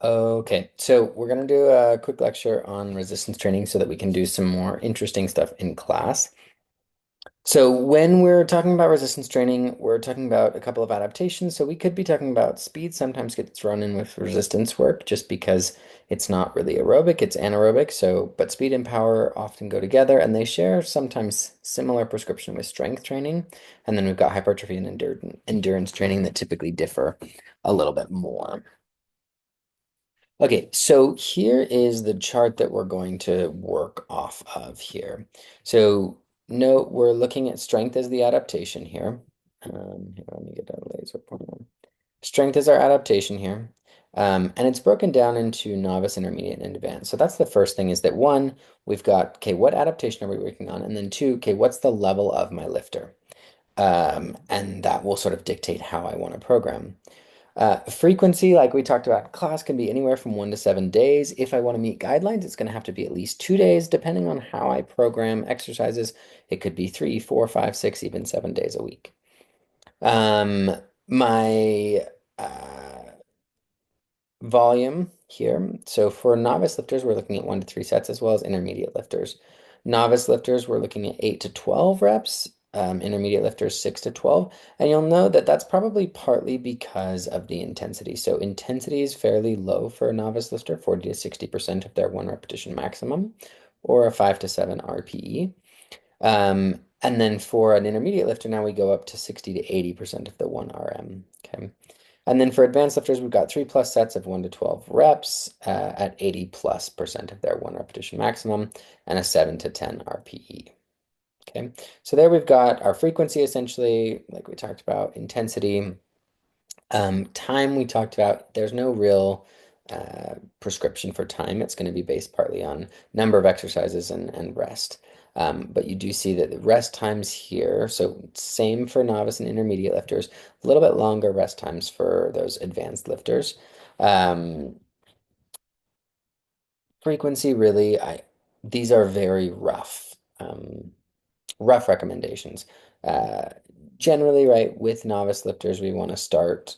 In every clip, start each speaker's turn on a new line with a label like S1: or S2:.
S1: Okay, so we're going to do a quick lecture on resistance training so that we can do some more interesting stuff in class. So when we're talking about resistance training, we're talking about a couple of adaptations. So we could be talking about speed sometimes gets thrown in with resistance work just because it's not really aerobic, it's anaerobic. So, but speed and power often go together and they share sometimes similar prescription with strength training. And then we've got hypertrophy and endurance training that typically differ a little bit more. Okay, so here is the chart that we're going to work off of here. So note we're looking at strength as the adaptation here. Here, let me get a laser pointer. Strength is our adaptation here. And it's broken down into novice, intermediate, and advanced. So that's the first thing is that one, we've got, okay, what adaptation are we working on? And then two, okay, what's the level of my lifter? And that will sort of dictate how I want to program. Frequency, like we talked about in class, can be anywhere from 1 to 7 days. If I want to meet guidelines, it's going to have to be at least 2 days, depending on how I program exercises. It could be 3, 4, 5, 6, even 7 days a week. Um, my volume here. So for novice lifters, we're looking at 1 to 3 sets as well as intermediate lifters. Novice lifters, we're looking at 8 to 12 reps. Intermediate lifters, 6 to 12. And you'll know that that's probably partly because of the intensity. So intensity is fairly low for a novice lifter, 40 to 60% of their one repetition maximum, or a 5 to 7 RPE. And then for an intermediate lifter, now we go up to 60 to 80% of the 1 RM. Okay. And then for advanced lifters, we've got 3 plus sets of 1 to 12 reps at 80+% of their one repetition maximum and a 7 to 10 RPE. Okay, so there we've got our frequency essentially, like we talked about, intensity, time we talked about. There's no real prescription for time. It's going to be based partly on number of exercises and rest. But you do see that the rest times here, so same for novice and intermediate lifters, a little bit longer rest times for those advanced lifters. Um, Frequency, really, these are very rough recommendations. Uh, Generally, right, with novice lifters, we want to start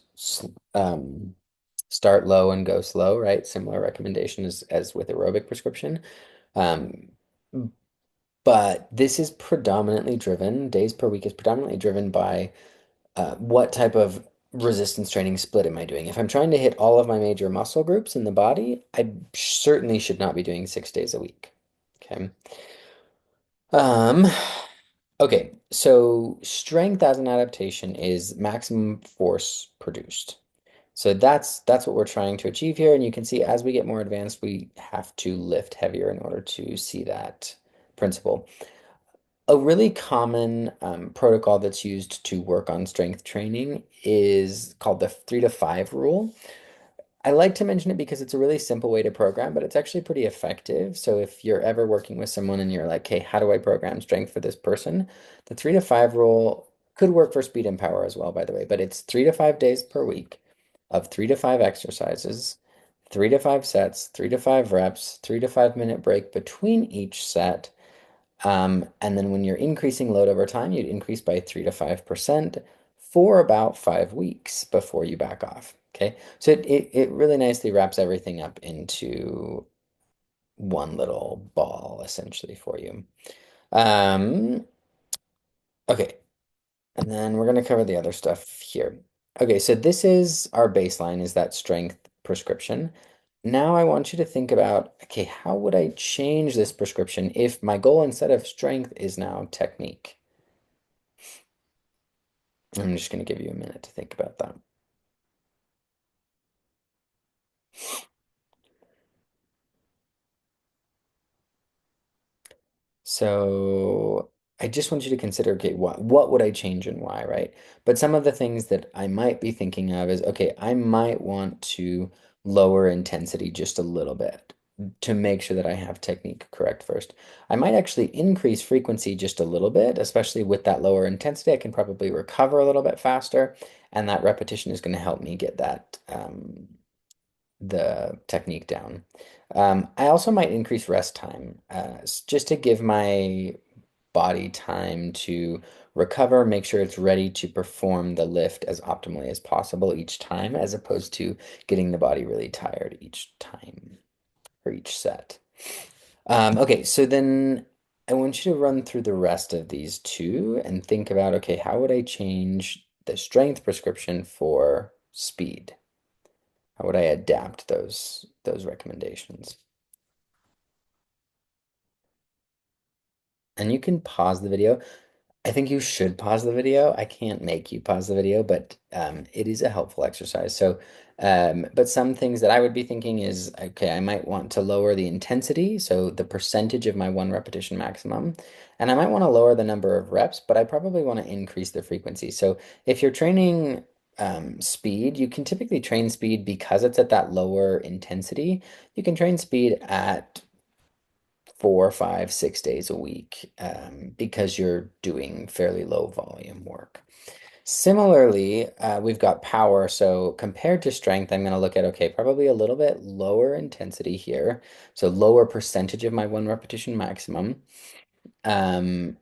S1: low and go slow, right? Similar recommendation as with aerobic prescription. Um, but this is predominantly driven, days per week is predominantly driven by what type of resistance training split am I doing? If I'm trying to hit all of my major muscle groups in the body, I certainly should not be doing 6 days a week. Okay. Um, okay, so strength as an adaptation is maximum force produced. So that's what we're trying to achieve here. And you can see as we get more advanced, we have to lift heavier in order to see that principle. A really common protocol that's used to work on strength training is called the 3 to 5 rule. I like to mention it because it's a really simple way to program, but it's actually pretty effective. So if you're ever working with someone and you're like, hey, how do I program strength for this person? The 3 to 5 rule could work for speed and power as well, by the way, but it's 3 to 5 days per week of 3 to 5 exercises, 3 to 5 sets, 3 to 5 reps, 3 to 5 minute break between each set. And then when you're increasing load over time, you'd increase by 3 to 5% for about 5 weeks before you back off. Okay, so it really nicely wraps everything up into one little ball essentially for you. Um, okay, and then we're going to cover the other stuff here. Okay, so this is our baseline, is that strength prescription. Now I want you to think about, okay, how would I change this prescription if my goal instead of strength is now technique? I'm just going to give you a minute to think about that. So I just want you to consider, okay, what would I change and why, right? But some of the things that I might be thinking of is, okay, I might want to lower intensity just a little bit to make sure that I have technique correct first. I might actually increase frequency just a little bit, especially with that lower intensity. I can probably recover a little bit faster, and that repetition is going to help me get that the technique down. I also might increase rest time just to give my body time to recover, make sure it's ready to perform the lift as optimally as possible each time, as opposed to getting the body really tired each time or each set. Okay, so then I want you to run through the rest of these two and think about, okay, how would I change the strength prescription for speed? How would I adapt those recommendations? And you can pause the video. I think you should pause the video. I can't make you pause the video, but it is a helpful exercise. So, but some things that I would be thinking is, okay, I might want to lower the intensity, so the percentage of my one repetition maximum, and I might want to lower the number of reps, but I probably want to increase the frequency. So if you're training speed, you can typically train speed because it's at that lower intensity. You can train speed at 4, 5, 6 days a week because you're doing fairly low volume work. Similarly, we've got power. So compared to strength, I'm going to look at, okay, probably a little bit lower intensity here. So lower percentage of my one repetition maximum and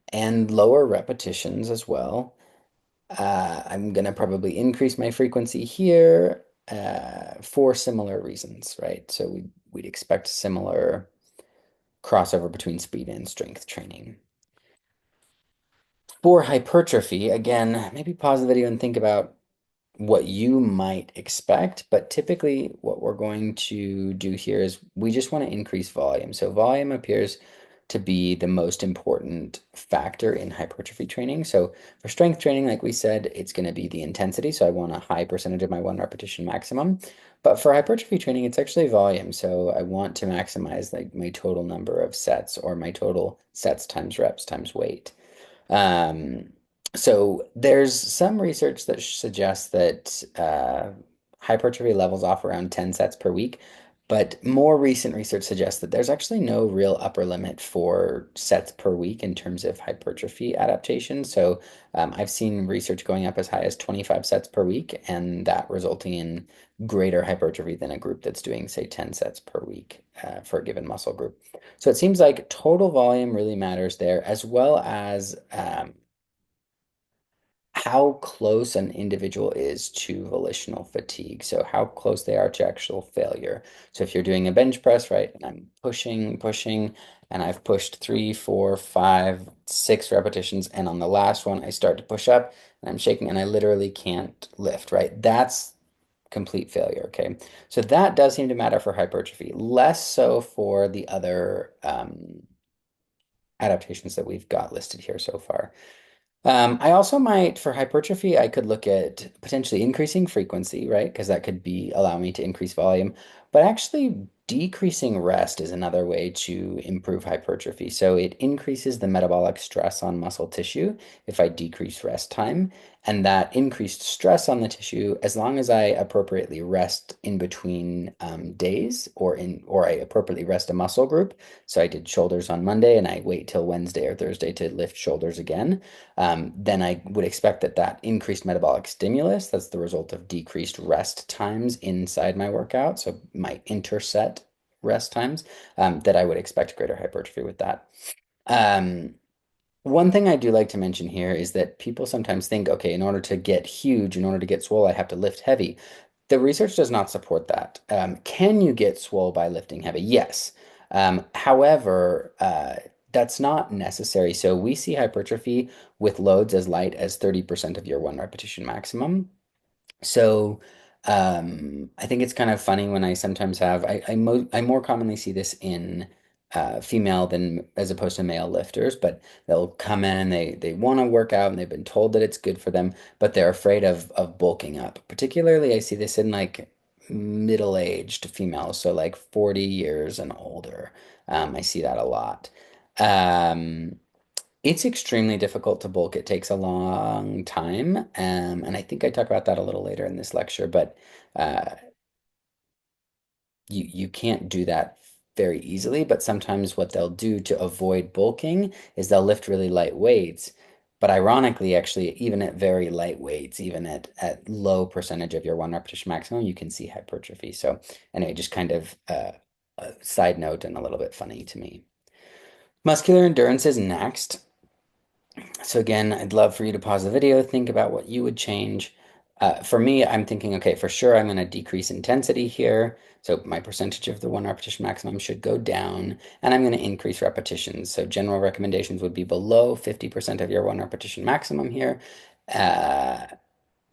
S1: lower repetitions as well. I'm going to probably increase my frequency here for similar reasons, right? So we'd expect similar crossover between speed and strength training. For hypertrophy, again, maybe pause the video and think about what you might expect, but typically what we're going to do here is we just want to increase volume. So volume appears to be the most important factor in hypertrophy training. So for strength training, like we said, it's going to be the intensity. So I want a high percentage of my one repetition maximum. But for hypertrophy training, it's actually volume. So I want to maximize like my total number of sets or my total sets times reps times weight. Um, so there's some research that suggests that hypertrophy levels off around 10 sets per week, but more recent research suggests that there's actually no real upper limit for sets per week in terms of hypertrophy adaptation. So I've seen research going up as high as 25 sets per week, and that resulting in greater hypertrophy than a group that's doing, say, 10 sets per week for a given muscle group. So it seems like total volume really matters there, as well as how close an individual is to volitional fatigue. So how close they are to actual failure. So if you're doing a bench press, right, and I'm pushing, and I've pushed 3, 4, 5, 6 repetitions, and on the last one, I start to push up, and I'm shaking, and I literally can't lift, right? That's complete failure, okay? So that does seem to matter for hypertrophy, less so for the other adaptations that we've got listed here so far. I also might, for hypertrophy, I could look at potentially increasing frequency, right? Because that could be allow me to increase volume. But actually, decreasing rest is another way to improve hypertrophy. So it increases the metabolic stress on muscle tissue if I decrease rest time. And that increased stress on the tissue, as long as I appropriately rest in between days or I appropriately rest a muscle group. So I did shoulders on Monday and I wait till Wednesday or Thursday to lift shoulders again, then I would expect that that increased metabolic stimulus, that's the result of decreased rest times inside my workout, so my interset rest times, that I would expect greater hypertrophy with that. Um, One thing I do like to mention here is that people sometimes think, okay, in order to get huge, in order to get swole, I have to lift heavy. The research does not support that. Can you get swole by lifting heavy? Yes. However, that's not necessary. So we see hypertrophy with loads as light as 30% of your one repetition maximum. So I think it's kind of funny when I sometimes have I more commonly see this in female than as opposed to male lifters, but they'll come in and they want to work out and they've been told that it's good for them, but they're afraid of bulking up. Particularly, I see this in like middle-aged females, so like 40 years and older. I see that a lot. Um, it's extremely difficult to bulk. It takes a long time. And I think I talk about that a little later in this lecture, but uh, you can't do that very easily. But sometimes what they'll do to avoid bulking is they'll lift really light weights. But ironically, actually, even at very light weights, even at low percentage of your one repetition maximum, you can see hypertrophy. So anyway, just kind of a side note and a little bit funny to me. Muscular endurance is next. So again, I'd love for you to pause the video, think about what you would change. For me, I'm thinking, okay, for sure, I'm going to decrease intensity here. So my percentage of the one repetition maximum should go down, and I'm going to increase repetitions. So general recommendations would be below 50% of your one repetition maximum here. Uh,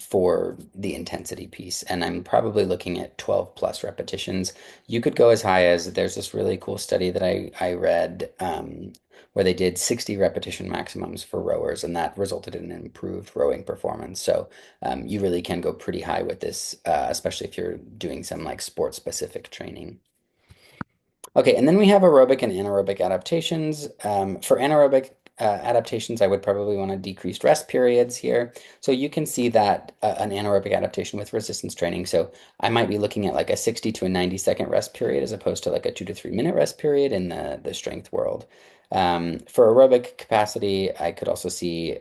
S1: for the intensity piece. And I'm probably looking at 12 plus repetitions. You could go as high as there's this really cool study that I read where they did 60 repetition maximums for rowers, and that resulted in an improved rowing performance. So you really can go pretty high with this, especially if you're doing some like sport specific training. Okay, and then we have aerobic and anaerobic adaptations. For anaerobic adaptations, I would probably want to decrease rest periods here. So you can see that an anaerobic adaptation with resistance training. So I might be looking at like a 60 to a 90-second rest period as opposed to like a 2 to 3 minute rest period in the strength world. For aerobic capacity, I could also see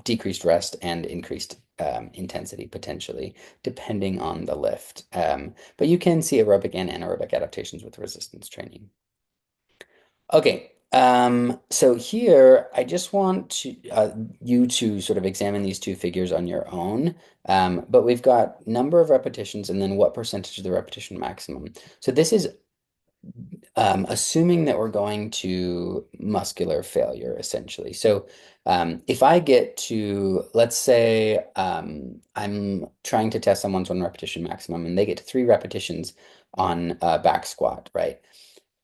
S1: decreased rest and increased intensity potentially, depending on the lift. But you can see aerobic and anaerobic adaptations with resistance training. Okay, so here I just want you to sort of examine these two figures on your own. But we've got number of repetitions and then what percentage of the repetition maximum. So this is assuming that we're going to muscular failure, essentially. So if I get to, let's say I'm trying to test someone's one repetition maximum and they get to 3 repetitions on a back squat, right?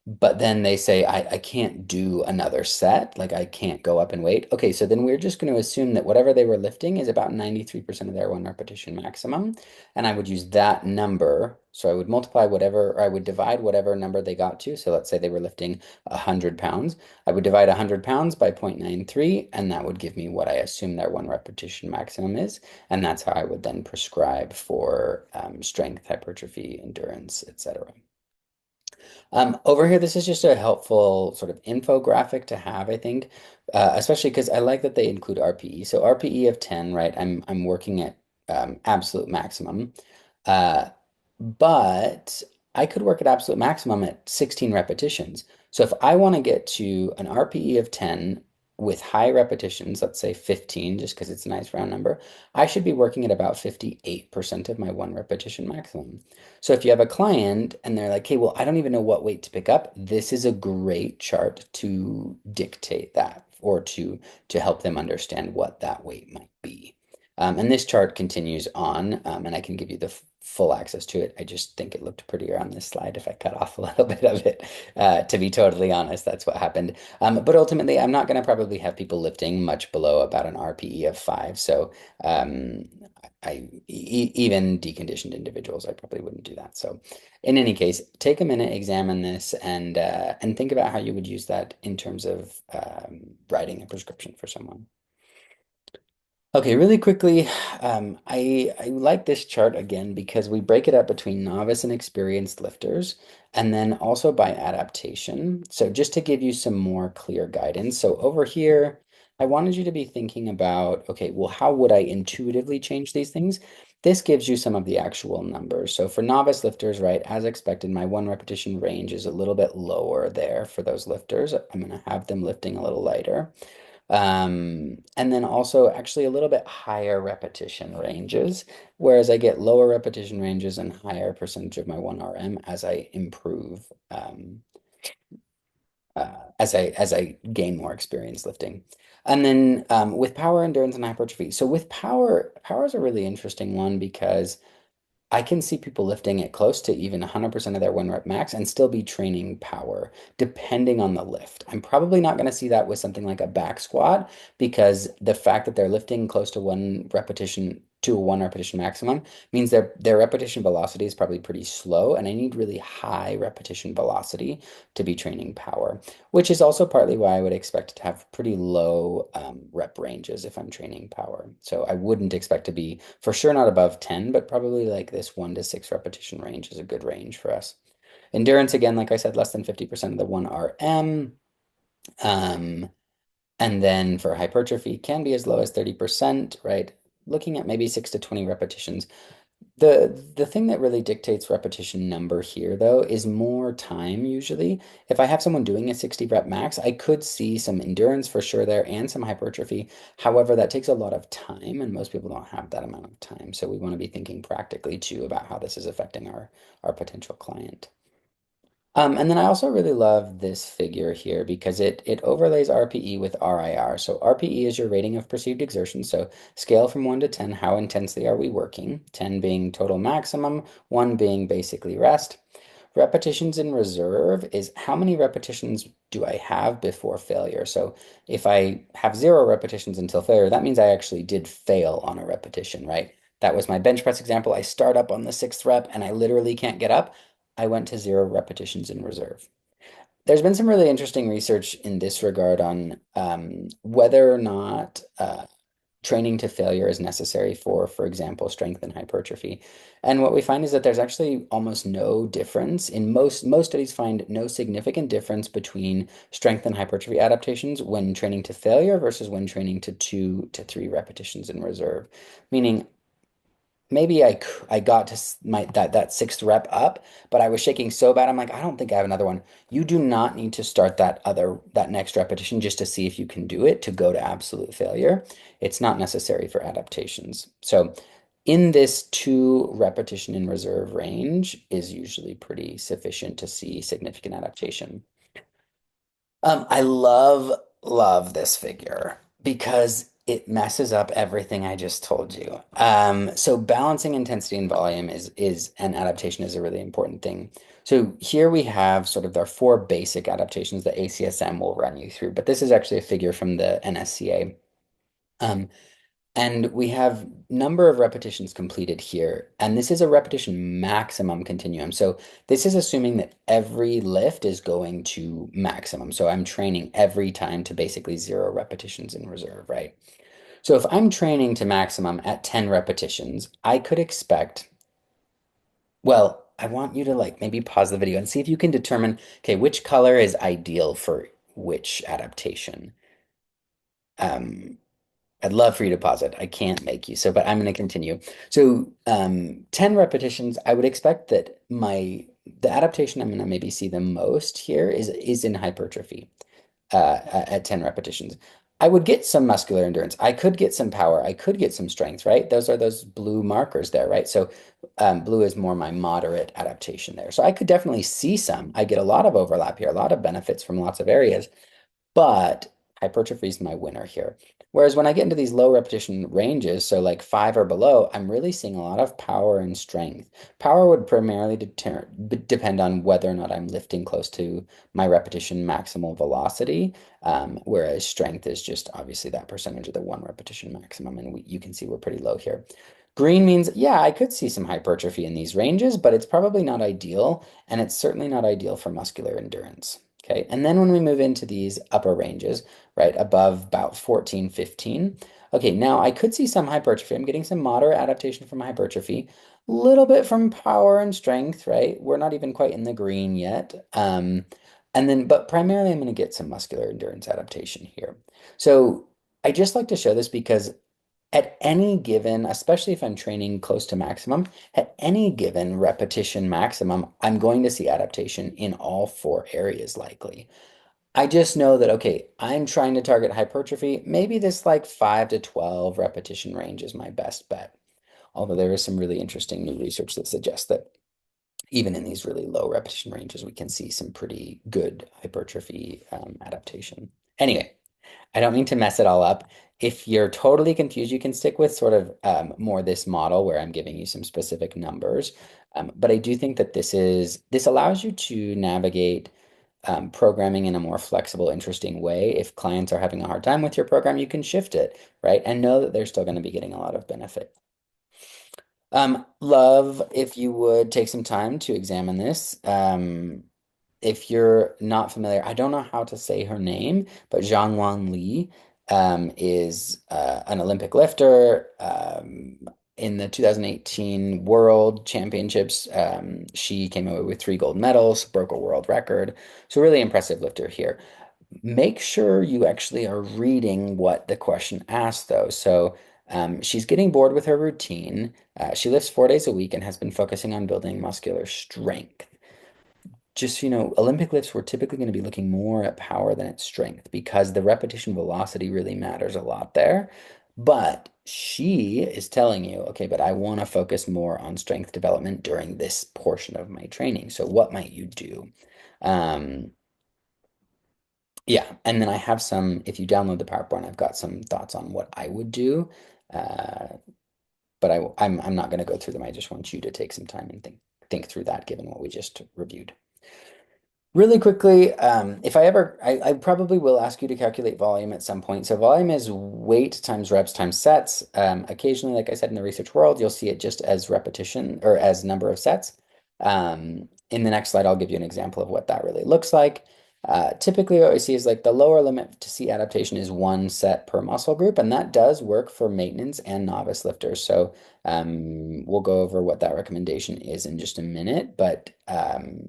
S1: But then they say, I can't do another set, like I can't go up and wait. Okay, so then we're just going to assume that whatever they were lifting is about 93% of their one repetition maximum. And I would use that number. So I would multiply whatever, or I would divide whatever number they got to. So let's say they were lifting 100 pounds. I would divide 100 pounds by 0.93, and that would give me what I assume their one repetition maximum is. And that's how I would then prescribe for strength, hypertrophy, endurance, etc. Over here, this is just a helpful sort of infographic to have, I think, especially because I like that they include RPE. So RPE of 10, right? I'm working at absolute maximum, uh, but I could work at absolute maximum at 16 repetitions. So if I want to get to an RPE of 10 with high repetitions, let's say 15, just because it's a nice round number, I should be working at about 58% of my one repetition maximum. So if you have a client and they're like, hey, well, I don't even know what weight to pick up, this is a great chart to dictate that or to help them understand what that weight might be. And this chart continues on, and I can give you the full access to it. I just think it looked prettier on this slide if I cut off a little bit of it. To be totally honest, that's what happened. But ultimately, I'm not going to probably have people lifting much below about an RPE of 5. So um, even deconditioned individuals, I probably wouldn't do that. So, in any case, take a minute, examine this, and think about how you would use that in terms of writing a prescription for someone. Okay, really quickly, I like this chart again because we break it up between novice and experienced lifters, and then also by adaptation. So just to give you some more clear guidance. So over here, I wanted you to be thinking about, okay, well, how would I intuitively change these things? This gives you some of the actual numbers. So for novice lifters, right, as expected, my one repetition range is a little bit lower there for those lifters. I'm going to have them lifting a little lighter. And then also actually a little bit higher repetition ranges, whereas I get lower repetition ranges and higher percentage of my 1RM as I improve, as I gain more experience lifting. And then with power, endurance, and hypertrophy. So with power is a really interesting one because I can see people lifting it close to even 100% of their one rep max and still be training power, depending on the lift. I'm probably not going to see that with something like a back squat because the fact that they're lifting close to one repetition to a one repetition maximum means their repetition velocity is probably pretty slow, and I need really high repetition velocity to be training power, which is also partly why I would expect to have pretty low rep ranges if I'm training power. So I wouldn't expect to be for sure not above 10, but probably like this 1 to 6 repetition range is a good range for us. Endurance, again, like I said, less than 50% of the 1RM. Um, and then for hypertrophy, can be as low as 30%, right? Looking at maybe 6 to 20 repetitions. The thing that really dictates repetition number here, though, is more time usually. If I have someone doing a 60 rep max, I could see some endurance for sure there and some hypertrophy. However, that takes a lot of time, and most people don't have that amount of time. So we want to be thinking practically too about how this is affecting our potential client. And then I also really love this figure here because it overlays RPE with RIR. So RPE is your rating of perceived exertion. So scale from 1 to 10, how intensely are we working? 10 being total maximum, 1 being basically rest. Repetitions in reserve is how many repetitions do I have before failure? So if I have 0 repetitions until failure, that means I actually did fail on a repetition, right? That was my bench press example. I start up on the 6th rep and I literally can't get up. I went to 0 repetitions in reserve. There's been some really interesting research in this regard on whether or not training to failure is necessary for example, strength and hypertrophy. And what we find is that there's actually almost no difference in most studies find no significant difference between strength and hypertrophy adaptations when training to failure versus when training to 2 to 3 repetitions in reserve. Meaning maybe I got to my that 6th rep up, but I was shaking so bad. I'm like, I don't think I have another one. You do not need to start that next repetition just to see if you can do it to go to absolute failure. It's not necessary for adaptations. So in this 2 repetition in reserve range is usually pretty sufficient to see significant adaptation. I love this figure because it messes up everything I just told you. So balancing intensity and volume is an adaptation is a really important thing. So here we have sort of our 4 basic adaptations that ACSM will run you through, but this is actually a figure from the NSCA. Um, and we have number of repetitions completed here. And this is a repetition maximum continuum. So this is assuming that every lift is going to maximum. So I'm training every time to basically 0 repetitions in reserve, right? So if I'm training to maximum at 10 repetitions, I could expect, well, I want you to like maybe pause the video and see if you can determine, okay, which color is ideal for which adaptation. Um, I'd love for you to pause it. I can't make you. So, but I'm going to continue. So, 10 repetitions, I would expect that the adaptation I'm going to maybe see the most here is in hypertrophy at 10 repetitions. I would get some muscular endurance. I could get some power. I could get some strength, right? Those are those blue markers there, right? So, blue is more my moderate adaptation there. So I could definitely see some. I get a lot of overlap here, a lot of benefits from lots of areas. But hypertrophy is my winner here. Whereas when I get into these low repetition ranges, so like 5 or below, I'm really seeing a lot of power and strength. Power would primarily depend on whether or not I'm lifting close to my repetition maximal velocity, whereas strength is just obviously that percentage of the 1 repetition maximum, and you can see we're pretty low here. Green means, yeah, I could see some hypertrophy in these ranges, but it's probably not ideal, and it's certainly not ideal for muscular endurance. Okay, and then when we move into these upper ranges, right, above about 14, 15, okay, now I could see some hypertrophy. I'm getting some moderate adaptation from hypertrophy, a little bit from power and strength, right? We're not even quite in the green yet. And then, but primarily I'm going to get some muscular endurance adaptation here. So I just like to show this because at any given, especially if I'm training close to maximum, at any given repetition maximum, I'm going to see adaptation in all 4 areas likely. I just know that, okay, I'm trying to target hypertrophy. Maybe this like 5 to 12 repetition range is my best bet. Although there is some really interesting new research that suggests that even in these really low repetition ranges, we can see some pretty good hypertrophy adaptation. Anyway, I don't mean to mess it all up. If you're totally confused, you can stick with sort of more this model where I'm giving you some specific numbers. But I do think that this allows you to navigate programming in a more flexible, interesting way. If clients are having a hard time with your program, you can shift it, right? And know that they're still going to be getting a lot of benefit. Love, if you would take some time to examine this. If you're not familiar, I don't know how to say her name, but Zhangwan Li is an Olympic lifter. In the 2018 World Championships, she came away with 3 gold medals, broke a world record. So really impressive lifter here. Make sure you actually are reading what the question asked, though. So She's getting bored with her routine. She lifts 4 days a week and has been focusing on building muscular strength. Just, Olympic lifts, we're typically going to be looking more at power than at strength because the repetition velocity really matters a lot there. But she is telling you, okay, but I want to focus more on strength development during this portion of my training. So what might you do? Um, yeah, and then I have if you download the PowerPoint, I've got some thoughts on what I would do. Uh, but I'm not going to go through them. I just want you to take some time and think through that, given what we just reviewed. Really quickly, if I probably will ask you to calculate volume at some point. So volume is weight times reps times sets. Occasionally, like I said, in the research world, you'll see it just as repetition or as number of sets. In the next slide, I'll give you an example of what that really looks like. Typically, what we see is like the lower limit to see adaptation is 1 set per muscle group, and that does work for maintenance and novice lifters. So we'll go over what that recommendation is in just a minute, but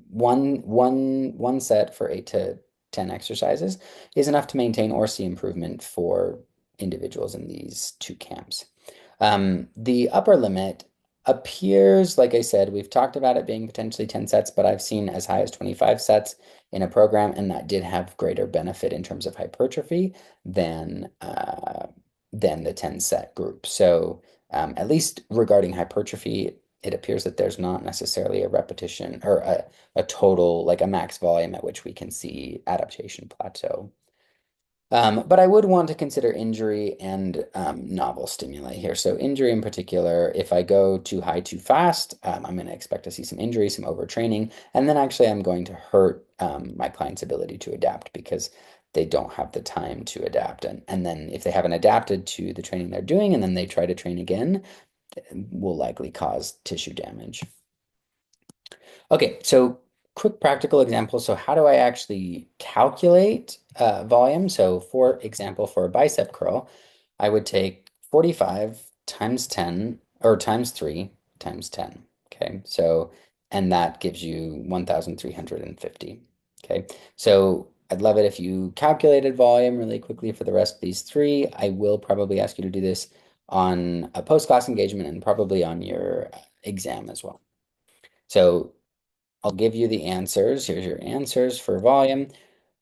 S1: one set for 8 to 10 exercises is enough to maintain or see improvement for individuals in these two camps. The upper limit appears, like I said, we've talked about it being potentially 10 sets, but I've seen as high as 25 sets in a program, and that did have greater benefit in terms of hypertrophy than the 10 set group. So at least regarding hypertrophy, it appears that there's not necessarily a repetition or a total, like a max volume at which we can see adaptation plateau. But I would want to consider injury and novel stimuli here. So injury in particular, if I go too high too fast, I'm going to expect to see some injury, some overtraining, and then actually I'm going to hurt my client's ability to adapt because they don't have the time to adapt. And then if they haven't adapted to the training they're doing and then they try to train again, will likely cause tissue damage. Okay, so quick practical example. So how do I actually calculate volume? So for example, for a bicep curl, I would take 45 times 10 or times 3 times 10. Okay, so and that gives you 1,350. Okay, so I'd love it if you calculated volume really quickly for the rest of these three. I will probably ask you to do this on a post-class engagement and probably on your exam as well. So I'll give you the answers. Here's your answers for volume.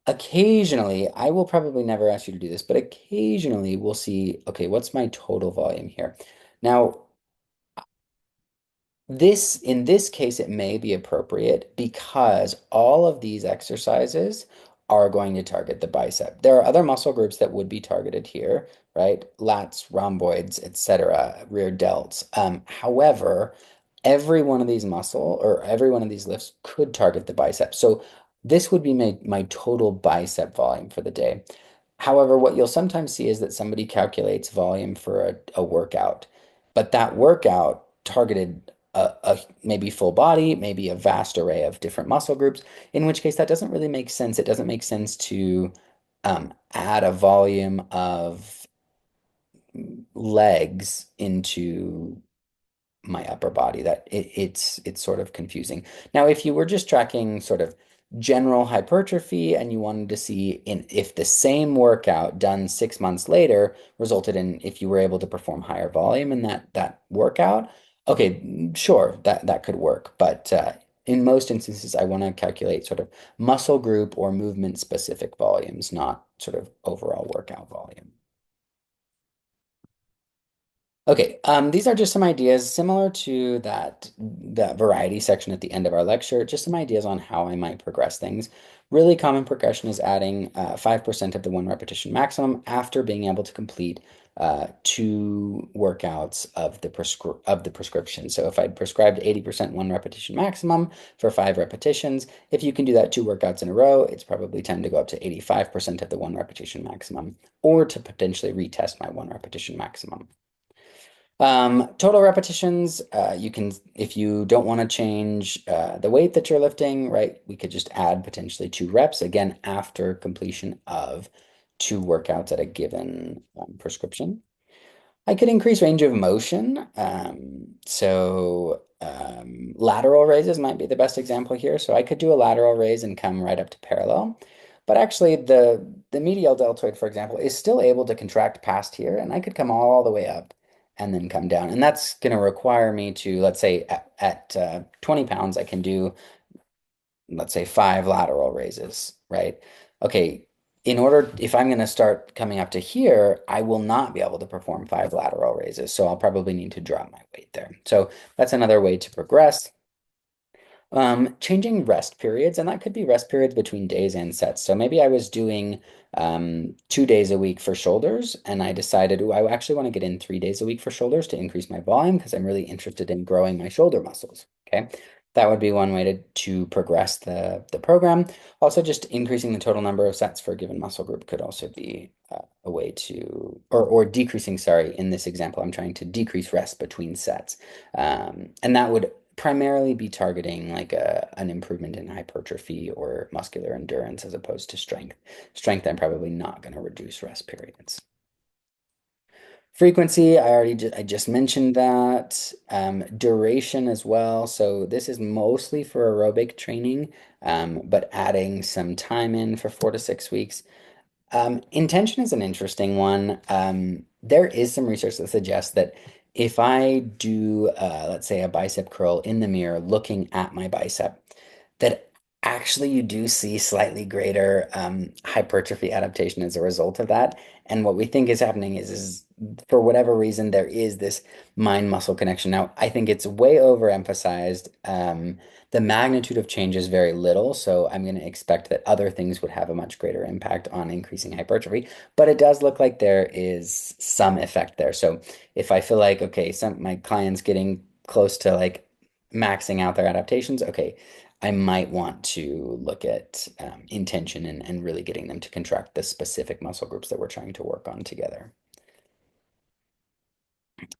S1: Occasionally, I will probably never ask you to do this, but occasionally we'll see, okay, what's my total volume here? Now, in this case, it may be appropriate because all of these exercises are going to target the bicep. There are other muscle groups that would be targeted here, right? Lats, rhomboids, etc., rear delts. However, every one of these muscle or every one of these lifts could target the bicep. So this would be my total bicep volume for the day. However, what you'll sometimes see is that somebody calculates volume for a workout, but that workout targeted maybe full body, maybe a vast array of different muscle groups, in which case that doesn't really make sense. It doesn't make sense to add a volume of legs into my upper body. It's sort of confusing. Now, if you were just tracking sort of general hypertrophy and you wanted to see if the same workout done 6 months later resulted in if you were able to perform higher volume in that workout, okay, sure, that could work. But in most instances, I want to calculate sort of muscle group or movement specific volumes, not sort of overall workout volume. Okay, these are just some ideas similar to that variety section at the end of our lecture, just some ideas on how I might progress things. Really common progression is adding 5% of the 1 repetition maximum after being able to complete 2 workouts of the prescription. So if I'd prescribed 80% 1 repetition maximum for 5 repetitions, if you can do that 2 workouts in a row, it's probably time to go up to 85% of the 1 repetition maximum, or to potentially retest my 1 repetition maximum. Total repetitions, you can, if you don't want to change the weight that you're lifting, right, we could just add potentially 2 reps, again, after completion of 2 workouts at a given prescription. I could increase range of motion. Lateral raises might be the best example here. So I could do a lateral raise and come right up to parallel. But actually, the medial deltoid, for example, is still able to contract past here, and I could come all the way up and then come down. And that's going to require me to, let's say, at 20 pounds, I can do, let's say, 5 lateral raises, right? Okay, in order, if I'm going to start coming up to here, I will not be able to perform 5 lateral raises. So I'll probably need to drop my weight there. So that's another way to progress. Changing rest periods, and that could be rest periods between days and sets. So maybe I was doing 2 days a week for shoulders, and I decided, oh, I actually want to get in 3 days a week for shoulders to increase my volume because I'm really interested in growing my shoulder muscles. Okay, that would be one way to progress the program. Also, just increasing the total number of sets for a given muscle group could also be a way to, or decreasing, sorry, in this example, I'm trying to decrease rest between sets. And that would primarily be targeting like an improvement in hypertrophy or muscular endurance as opposed to strength. Strength, I'm probably not going to reduce rest periods. Frequency, I just mentioned that. Duration as well. So this is mostly for aerobic training, but adding some time in for 4 to 6 weeks. Intention is an interesting one. There is some research that suggests that if I do, let's say, a bicep curl in the mirror looking at my bicep, that actually you do see slightly greater hypertrophy adaptation as a result of that. And what we think is happening is for whatever reason, there is this mind muscle connection. Now, I think it's way overemphasized. The magnitude of change is very little, so I'm going to expect that other things would have a much greater impact on increasing hypertrophy. But it does look like there is some effect there. So if I feel like, okay, some my client's getting close to like maxing out their adaptations, okay, I might want to look at intention and really getting them to contract the specific muscle groups that we're trying to work on together.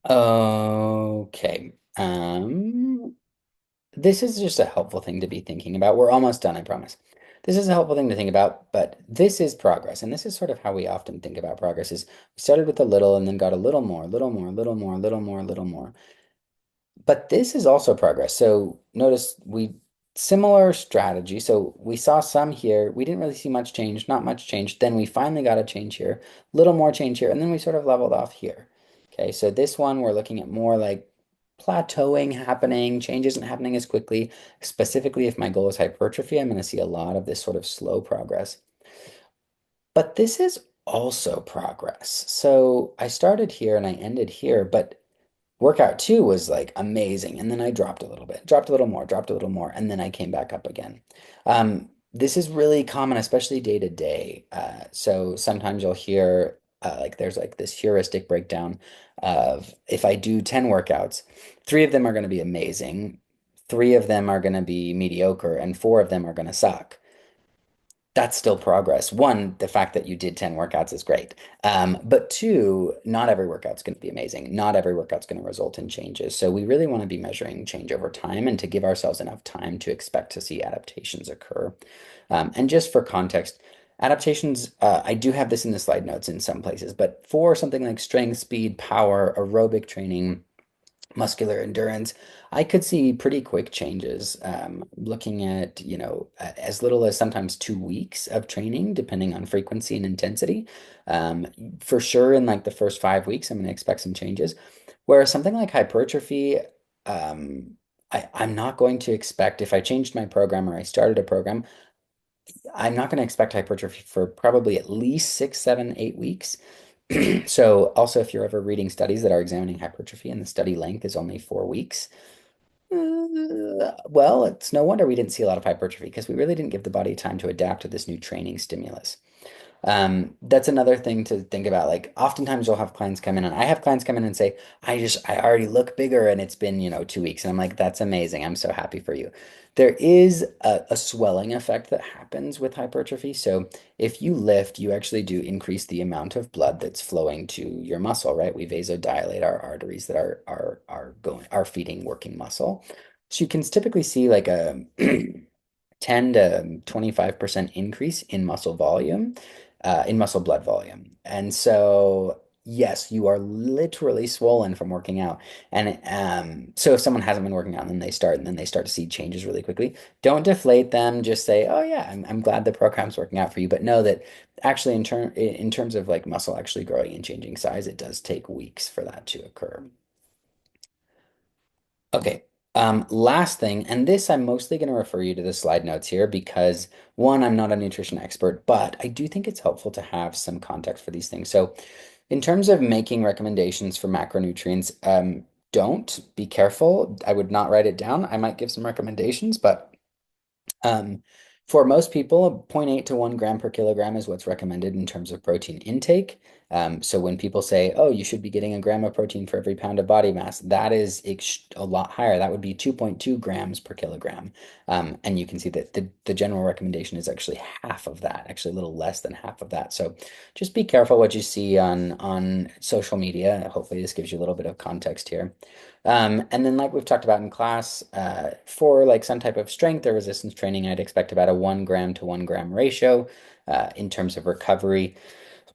S1: Okay. This is just a helpful thing to be thinking about. We're almost done, I promise. This is a helpful thing to think about, but this is progress. And this is sort of how we often think about progress is we started with a little and then got a little more, little more, little more, little more, little more. But this is also progress. So notice we similar strategy. So we saw some here. We didn't really see much change, not much change. Then we finally got a change here, little more change here, and then we sort of leveled off here. Okay, so this one we're looking at more like plateauing happening, change isn't happening as quickly. Specifically, if my goal is hypertrophy, I'm going to see a lot of this sort of slow progress. But this is also progress. So I started here and I ended here, but workout two was like amazing. And then I dropped a little bit, dropped a little more, dropped a little more, and then I came back up again. This is really common, especially day to day. So sometimes you'll hear like there's like this heuristic breakdown of if I do 10 workouts, three of them are going to be amazing, three of them are going to be mediocre, and four of them are going to suck. That's still progress. One, the fact that you did 10 workouts is great. But two, not every workout's going to be amazing. Not every workout's going to result in changes. So we really want to be measuring change over time and to give ourselves enough time to expect to see adaptations occur. And just for context, adaptations, I do have this in the slide notes in some places, but for something like strength, speed, power, aerobic training, muscular endurance, I could see pretty quick changes. Looking at, as little as sometimes 2 weeks of training, depending on frequency and intensity. Um, for sure, in like the first 5 weeks, I'm going to expect some changes. Whereas something like hypertrophy, I'm not going to expect if I changed my program or I started a program, I'm not going to expect hypertrophy for probably at least 6, 7, 8 weeks. So also, if you're ever reading studies that are examining hypertrophy and the study length is only 4 weeks, well, it's no wonder we didn't see a lot of hypertrophy because we really didn't give the body time to adapt to this new training stimulus. That's another thing to think about. Like oftentimes you'll have clients come in and I have clients come in and say, I already look bigger and it's been, 2 weeks. And I'm like, that's amazing. I'm so happy for you. There is a swelling effect that happens with hypertrophy. So if you lift, you actually do increase the amount of blood that's flowing to your muscle, right? We vasodilate our arteries that are feeding working muscle. So you can typically see like a 10 to 25% increase in muscle volume, in muscle blood volume. And so yes, you are literally swollen from working out. And so if someone hasn't been working out and then they start and then they start to see changes really quickly, don't deflate them. Just say, "Oh yeah, I'm glad the program's working out for you." But know that actually in terms of like muscle actually growing and changing size, it does take weeks for that to occur. Okay. Last thing, and this I'm mostly going to refer you to the slide notes here because one, I'm not a nutrition expert, but I do think it's helpful to have some context for these things. So in terms of making recommendations for macronutrients, don't be careful. I would not write it down. I might give some recommendations, but um, for most people, zero point 0.8 to 1 gram per kilogram is what's recommended in terms of protein intake. So when people say, oh, you should be getting a gram of protein for every pound of body mass, that is a lot higher. That would be 2.2 grams per kilogram. And you can see that the general recommendation is actually half of that, actually a little less than half of that. So just be careful what you see on social media. Hopefully this gives you a little bit of context here. And then like we've talked about in class, for like some type of strength or resistance training, I'd expect about a 1 gram to 1 gram ratio in terms of recovery,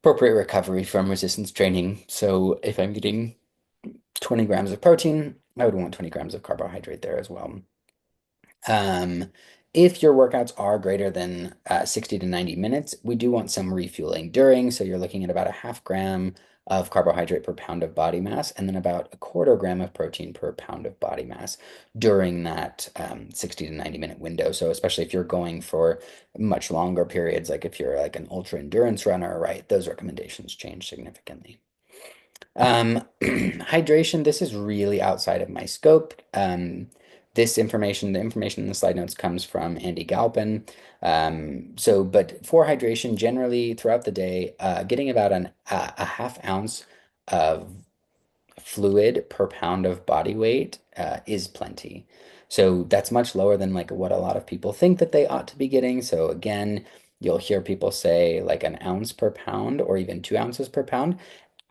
S1: appropriate recovery from resistance training. So if I'm getting 20 grams of protein, I would want 20 grams of carbohydrate there as well. Um, if your workouts are greater than 60 to 90 minutes, we do want some refueling during. So you're looking at about a half gram of carbohydrate per pound of body mass, and then about a quarter gram of protein per pound of body mass during that 60 to 90 minute window. So especially if you're going for much longer periods, like if you're like an ultra endurance runner, right, those recommendations change significantly. Hydration, this is really outside of my scope. This information, the information in the slide notes comes from Andy Galpin. But for hydration, generally throughout the day, getting about a half ounce of fluid per pound of body weight is plenty. So that's much lower than like what a lot of people think that they ought to be getting. So again, you'll hear people say like an ounce per pound or even 2 ounces per pound.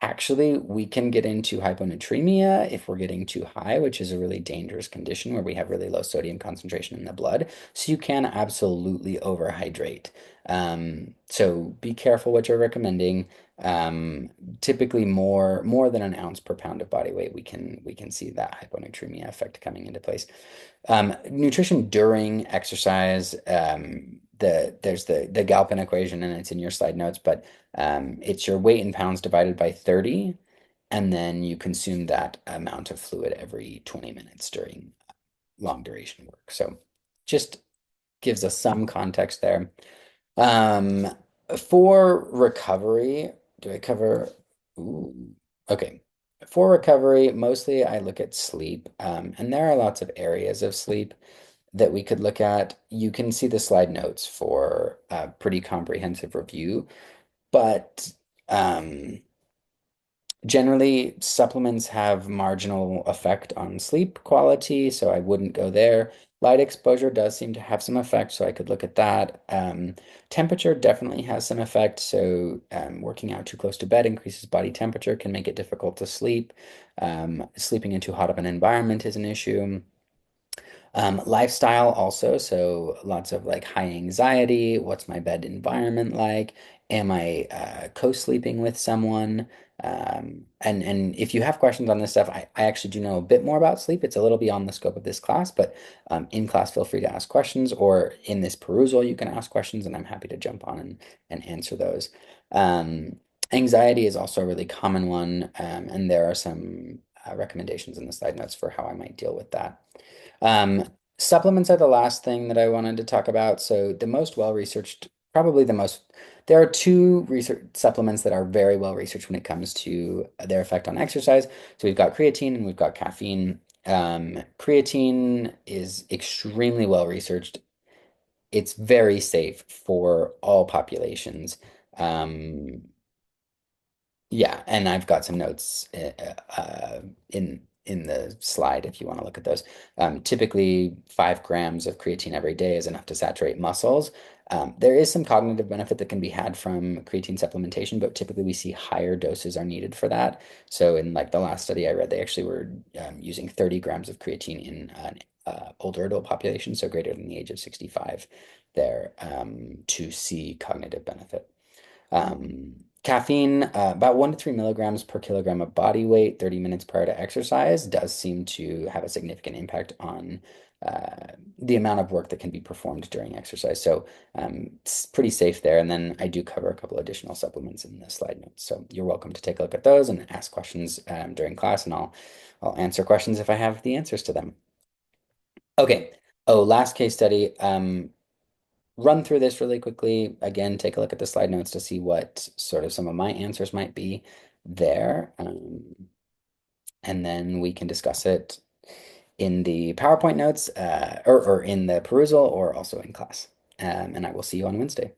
S1: Actually, we can get into hyponatremia if we're getting too high, which is a really dangerous condition where we have really low sodium concentration in the blood. So you can absolutely overhydrate. So be careful what you're recommending. Typically more than an ounce per pound of body weight, we can see that hyponatremia effect coming into place. Nutrition during exercise, there's the Galpin equation and it's in your slide notes, but it's your weight in pounds divided by 30, and then you consume that amount of fluid every 20 minutes during long duration work. So just gives us some context there. Um, for recovery, do I cover? Ooh, okay. For recovery, mostly I look at sleep, and there are lots of areas of sleep that we could look at. You can see the slide notes for a pretty comprehensive review, but um, generally, supplements have marginal effect on sleep quality, so I wouldn't go there. Light exposure does seem to have some effect, so I could look at that. Temperature definitely has some effect, so working out too close to bed increases body temperature, can make it difficult to sleep. Sleeping in too hot of an environment is an issue. Lifestyle also, so lots of like high anxiety. What's my bed environment like? Am I co-sleeping with someone? And if you have questions on this stuff, I actually do know a bit more about sleep. It's a little beyond the scope of this class, but in class, feel free to ask questions, or in this perusal, you can ask questions, and I'm happy to jump on and answer those. Um, Anxiety is also a really common one, and there are some recommendations in the slide notes for how I might deal with that. Um, Supplements are the last thing that I wanted to talk about. So the most well-researched, probably the most, there are two research supplements that are very well researched when it comes to their effect on exercise. So we've got creatine and we've got caffeine. Creatine is extremely well researched. It's very safe for all populations. Um, yeah, and I've got some notes in the slide if you want to look at those. Typically, 5 grams of creatine every day is enough to saturate muscles. There is some cognitive benefit that can be had from creatine supplementation, but typically we see higher doses are needed for that. So in like the last study I read, they actually were using 30 grams of creatine in an older adult population, so greater than the age of 65 there, to see cognitive benefit. Caffeine, about 1 to 3 milligrams per kilogram of body weight, 30 minutes prior to exercise, does seem to have a significant impact on the amount of work that can be performed during exercise. So it's pretty safe there. And then I do cover a couple additional supplements in the slide notes. So you're welcome to take a look at those and ask questions during class, and I'll answer questions if I have the answers to them. Okay. Oh, last case study. Run through this really quickly. Again, take a look at the slide notes to see what sort of some of my answers might be there. And then we can discuss it in the PowerPoint notes or in the perusal or also in class. And I will see you on Wednesday.